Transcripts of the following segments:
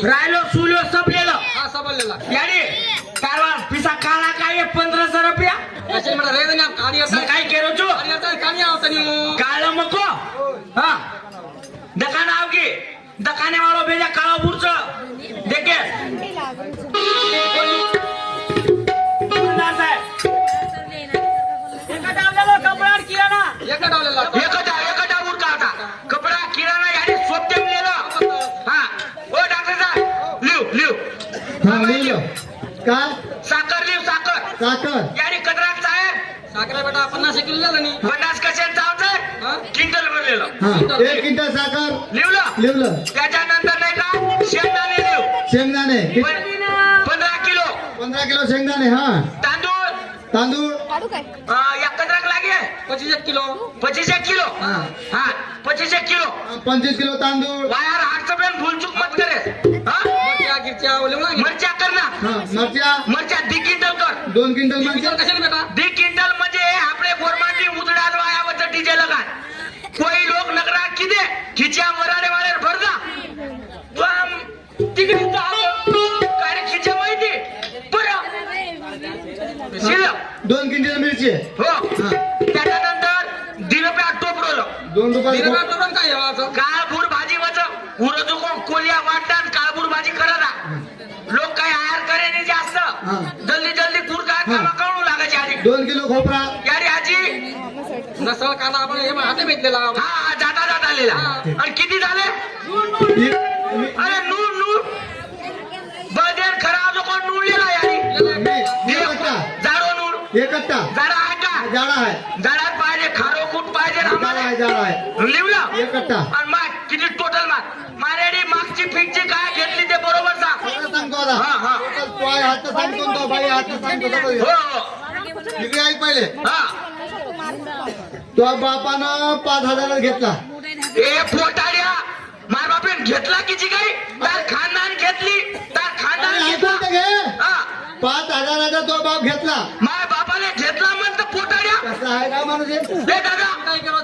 राहिलो सुलो सबलेलो हा सबलेला याडी कारवा पिसा काला काय 1500 रुपया कसे मला रे ना गाडी मग काय केरो छो गाडी आता कानी आवत नी मो काळ मको हा दुकान आवगी दुकाने वालो भेजा काळा बुरच देखे एका डावलेला एकटा उरका आता कपडा किराणा याडी सोपते मिळेलो हा ओ डॉक्टर साहेब लिव हा लिहिलो काय साखर लिव साखर साखर याडी कदराक साहेब साखरे बेटा 50 किलो झालं नी 50 कशाने चावतंय हा क्विंटल भरलेलं हा 1 क्विंटल साखर लिवलं लिहिलं त्याच्यानंतर नाही का शेंगदाणे लिव शेंगदाणे 15 किलो 15 किलो शेंगदाणे हा तांदूळ तांदूळ एक कदराक लागे 25 किलो 25 किलो हा. हा 25 किलो 25 किलो तांदूळ वायर हातचं पण भूलचूक मत करे हा मरच्या गिरच्या ओलेवला मरच्या कर ना हा मरच्या मरच्या 2 क्विंटल कर 2 क्विंटल मरच्या कशाने बेटा 2 क्विंटल म्हणजे आपले गोरमाटी उजडाल वायावरचं डीजे लगान कोई लोक नगरा किदे खिच्या मराडे वाले भरदा तो आम तिकडे काय खिच्या माहिती बरं शिल्लक 2 क्विंटल मिरची हो हा त्याच्यानंतर दिनप्या टोपडलं 2 रुपये दिनभर तो काय यावाचं काळबूड भाजी वच उरजो कोलिया वाटतात काळबूड भाजी करता लोक काय आहार करे नाही जास्त हा. जल्दी जल्दी कुर काय कामा कळू लागायची आधी 2 किलो खोबरा यारी आजी नसळ कांदा आपण हे हाते भेटलेला हा जाता जाता आलेला आणि किती झाले अरे नूर नूर बदेर खरा जो कोण नूरलेला यारी जाडो नूर एक कट्टा जाडा आहे का जाडा आहे जाडात पाहिजे खारो कूट पाहिजे जाडा आहे लिवलं एक कट्टा आणि मग किती टोटल माग मारेडी मागची फिटची काय घेतली ते बरोबर सांग सांगतो आता हा हा तो आहे हात सांगतो तो बाई हात सांगतो हो हो. इकडे ऐक पहिले हा तो बापानं 5,000 घेतला ए पोटाड्या मार बापेन घेतला किती काही तार खानदान घेतली तार खानदान अरे घेतला ऐकून तर घे हा 5,000 तो बाप घेतला माय बापाने घेतला म्हणत पोटाड्या कसं आहे का माणूस हे? ए दादा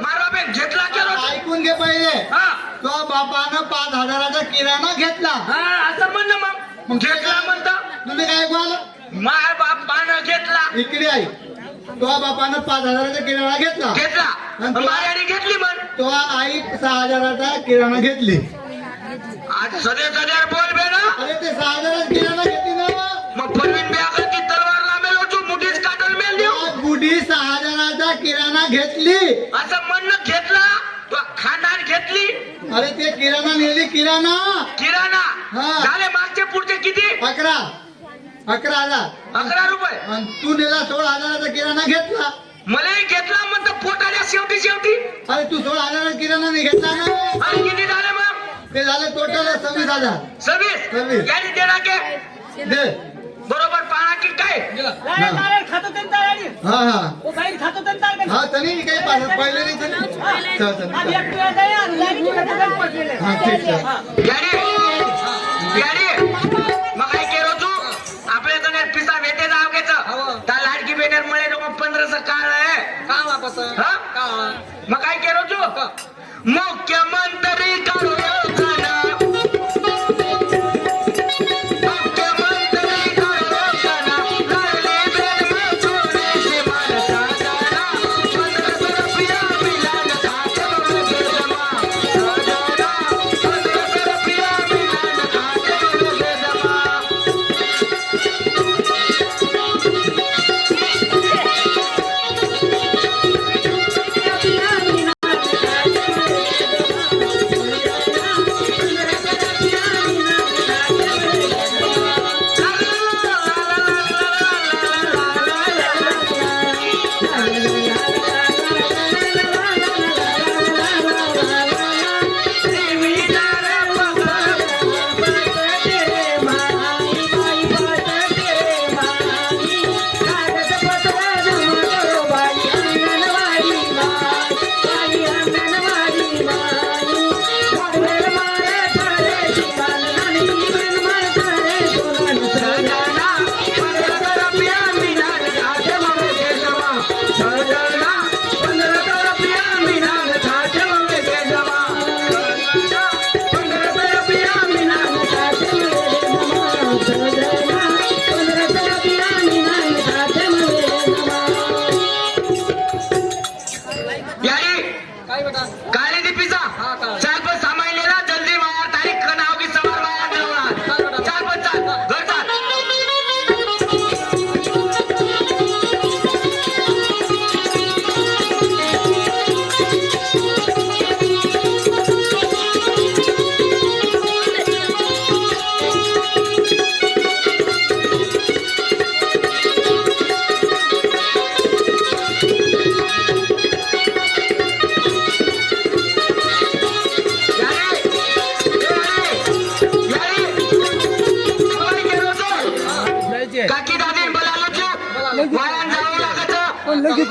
मार बापेन घेतला केलो ऐकून घे पहिले हा तो बापानं 5,000 किराणा घेतला हा असं म्हणणं मग घेतला म्हणत तुम्ही काय बोल माय बापानं घेतला इकडे आई तो बापानं 5,000 किराणा घेतला घेतला मायाने घेतली म्हण तो आई 6,000 किराणा घेतली आज सदे बोल बे ना अरे ते 6,000 किराणा घेतली ना मग परवीन बे अगर की तलवार लामेलो तू मुठीच काटल मेल देऊ बुढी 6,000 किराणा घेतली असं म्हणणं घेतला तू खानदान घेतली अरे ते किराणा नेली किराणा किराणा हा. झाले मागचे पुढचे किती 11,000 11 रुपये आणि तू नेला 16,000 किराणा घेतला मलाही घेतला म्हणतो पोटाल्या शेवटी अरे तू 16,000 किराणा नाही घेतला ना आणि किती झाले मग ते झाले टोटल 26,000 26 यानी देना के दे बरोबर पाना की काय हा हा हा तनी काही पहिले नाही तनी हा ठीक आहे याडी मग काय केलो तू आपल्या जण पिसा भेटे जाव घ्यायचं त्या लाडकी बेटर मुळे 1500 काळ आहे का वापस हा? का मग काय केलो तू मुख्यमंत्री काढून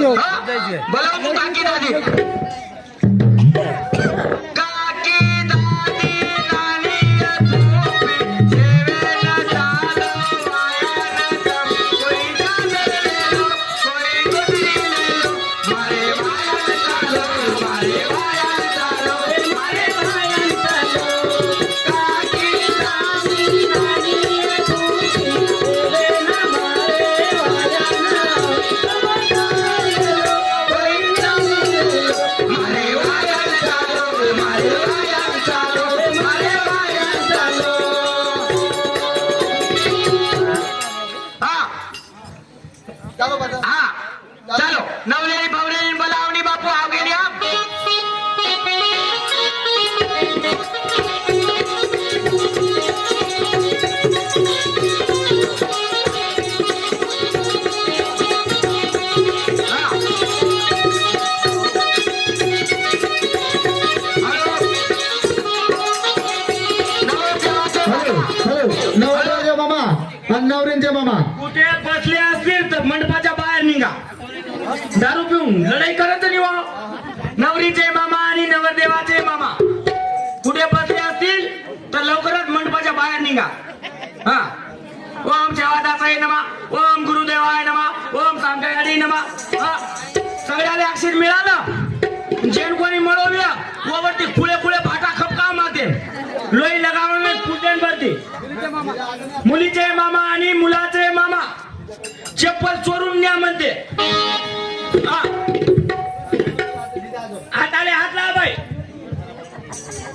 हा? बोलाव तू काकी दादी काकी दादी नानी झोपी जेवेला चालो मायान तम कोई जाने लो कोई गुजरी लो मारे मायान चालो मारे मायान चालो मारे मायान चालो काकी दादी नानी झोपी जेवेला मारे मायान कोई जाने लो मारे मायान चालो मारे मायान चालो मारे मायान चालो हा ચાલો બધા हा चालो नवलेली भवलेली बोलावणी बापू आव गेली हा हा. हॅलो. नवरदेवाचे मामा आणि नवरींचे मामा कुठे बसले असतील तर मंडपाच्या बाहेर निघा दारू पिऊन लढाई करत निवा नवरीचे मामा आणि नवरदेवाचे मामा कुठे बसले असतील तर लवकरच मंडपाच्या बाहेर निघा हा ओम शेवादासाय नमा ओम गुरुदेवाय नमा ओम सांगायडी नमा हा सगळ्याला अक्षर मिळालं जेन कोणी मिळवलं वरती खुले खुले फाटा खपका माते लोई लगावून पूजन भरते मुलीचे मामा आणि मुलाचे मामा चप्पल चोरून न्या म्हणते हा. हाताले हात लाव बाई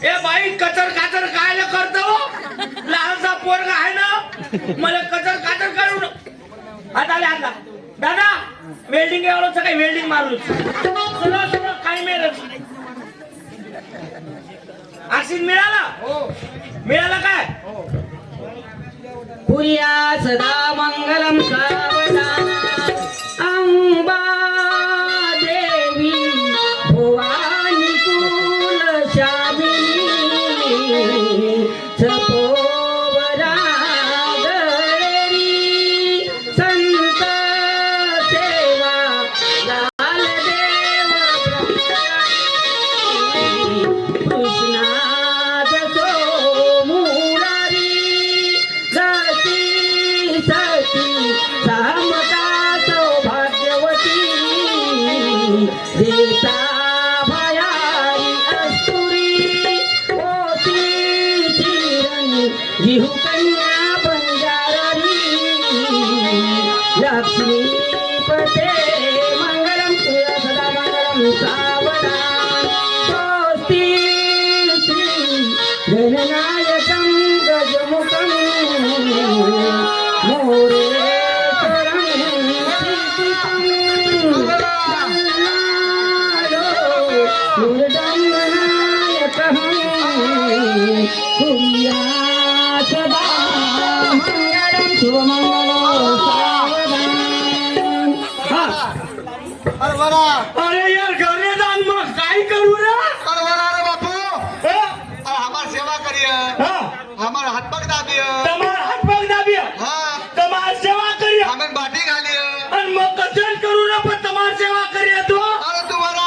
ए बाई कचर काचर काय करतो लहानसा पोरगा आहे ना मला कचर काचर करू हाताले हात लाव दादा वेल्डिंग एवढं काही वेल्डिंग मारू सुनो सुनो काही मिळत आशीष मिळाला मिळाला काय पुर्या सदा मंगलम सावधान अंबा देवी भवानी कुल शामिनी सपोवरा गरी संत सेवा लाल देव कृष्णाद सोमुरारी सती सती समता सौभाग्यवती देता भयारी अस्तुरी ओती चिरणी जिहू कन्या बंजारी लक्ष्मीपते मंगलम तुया सदा मंगलम सावधान स्वस्ति श्री गणनायकं गजमुखं मोरेश्वरं श्रीकृतं दुर्दण्डनायकः कुर्या सदा मंगलं शुभमंगलं सावधान हा. हरभरा अरे यार घरे जाऊन मग काय करू रे हरभरा रे बापू हा? हमार सेवा करिए हा. हमार हाथ पग दाबिए તમાર હાથ પગ દાબ્યા हाँ તમાર સેવા કરી हमें बाटी खालिए અને મગ કચન કરું ને પણ તમાર સેવા કરી તો अरे तू बरा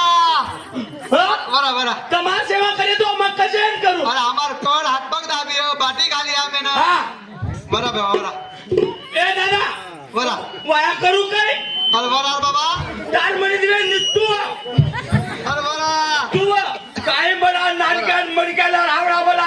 હા? बरा बरा તમાર સેવા કરી તો મગ કચન કરું अरे हमार कड हाथ पग दाबिए बाटी खाली हमें ना હા बरा बरा એ દાદા बरा વાયા કરું કઈ अरे बरा बाबा તાર મને દિવે તું अरे बरा તું काय बडा नाटकात मडक्याला रावळा